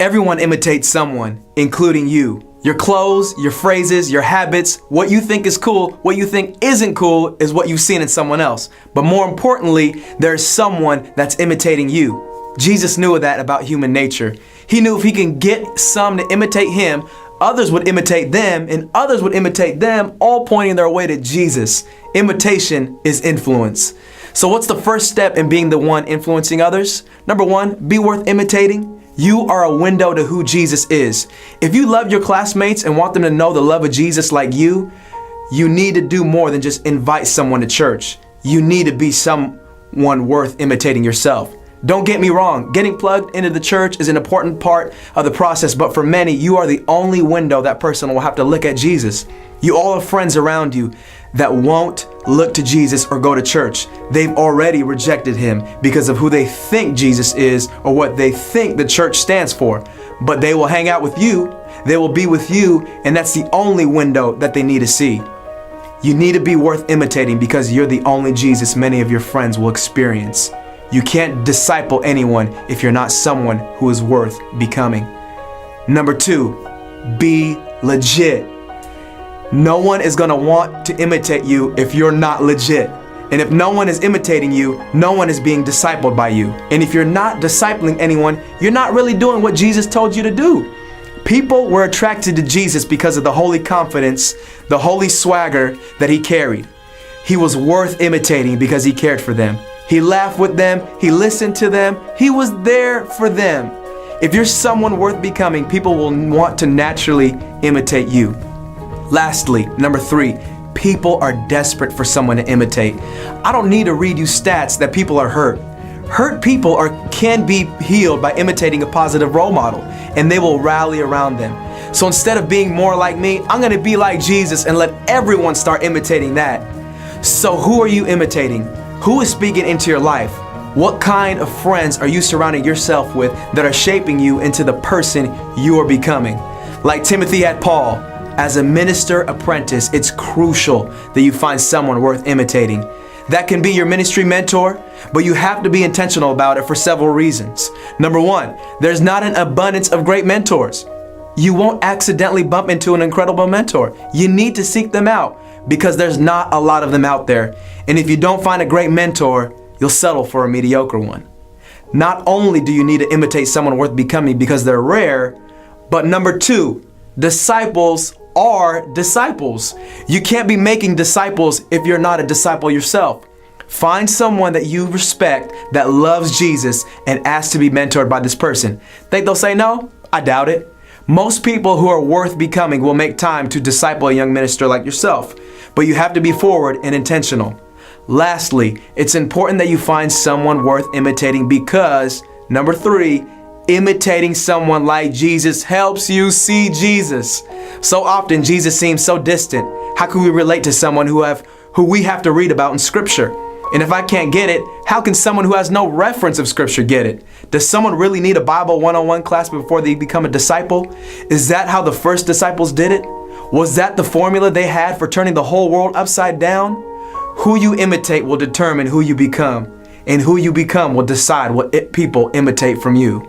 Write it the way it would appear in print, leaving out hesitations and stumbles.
Everyone imitates someone, including you. Your clothes, your phrases, your habits, what you think is cool, what you think isn't cool is what you've seen in someone else. But more importantly, there's someone that's imitating you. Jesus knew that about human nature. He knew if he can get some to imitate him, others would imitate them, and others would imitate them, all pointing their way to Jesus. Imitation is influence. So what's the first step in being the one influencing others? Number one, be worth imitating. You are a window to who Jesus is. If you love your classmates and want them to know the love of Jesus like you need to do more than just invite someone to church. You need to be someone worth imitating yourself. Don't get me wrong, getting plugged into the church is an important part of the process, but for many, you are the only window that person will have to look at Jesus. You all have friends around you that won't look to Jesus or go to church. They've already rejected him because of who they think Jesus is or what they think the church stands for. But they will hang out with you, they will be with you, and that's the only window that they need to see. You need to be worth imitating because you're the only Jesus many of your friends will experience. You can't disciple anyone if you're not someone who is worth becoming. Number two, be legit. No one is gonna want to imitate you if you're not legit. And if no one is imitating you, no one is being discipled by you. And if you're not discipling anyone, you're not really doing what Jesus told you to do. People were attracted to Jesus because of the holy confidence, the holy swagger that he carried. He was worth imitating because he cared for them. He laughed with them, he listened to them, he was there for them. If you're someone worth becoming, people will want to naturally imitate you. Lastly, number three, people are desperate for someone to imitate. I don't need to read you stats that people are hurt. Hurt people can be healed by imitating a positive role model, and they will rally around them. So instead of being more like me, I'm gonna be like Jesus and let everyone start imitating that. So who are you imitating? Who is speaking into your life? What kind of friends are you surrounding yourself with that are shaping you into the person you are becoming? Like Timothy had Paul, as a minister apprentice, it's crucial that you find someone worth imitating. That can be your ministry mentor, but you have to be intentional about it for several reasons. Number one, there's not an abundance of great mentors. You won't accidentally bump into an incredible mentor. You need to seek them out because there's not a lot of them out there. And if you don't find a great mentor, you'll settle for a mediocre one. Not only do you need to imitate someone worth becoming because they're rare, but number two, disciples are disciples. You can't be making disciples if you're not a disciple yourself. Find someone that you respect that loves Jesus and ask to be mentored by this person. Think they'll say no? I doubt it. Most people who are worth becoming will make time to disciple a young minister like yourself, but you have to be forward and intentional. Lastly, it's important that you find someone worth imitating because, number three, imitating someone like Jesus helps you see Jesus. So often Jesus seems so distant. How can we relate to someone who we have to read about in Scripture? And if I can't get it, how can someone who has no reference of Scripture get it? Does someone really need a Bible 101 class before they become a disciple? Is that how the first disciples did it? Was that the formula they had for turning the whole world upside down? Who you imitate will determine who you become, and who you become will decide what people imitate from you.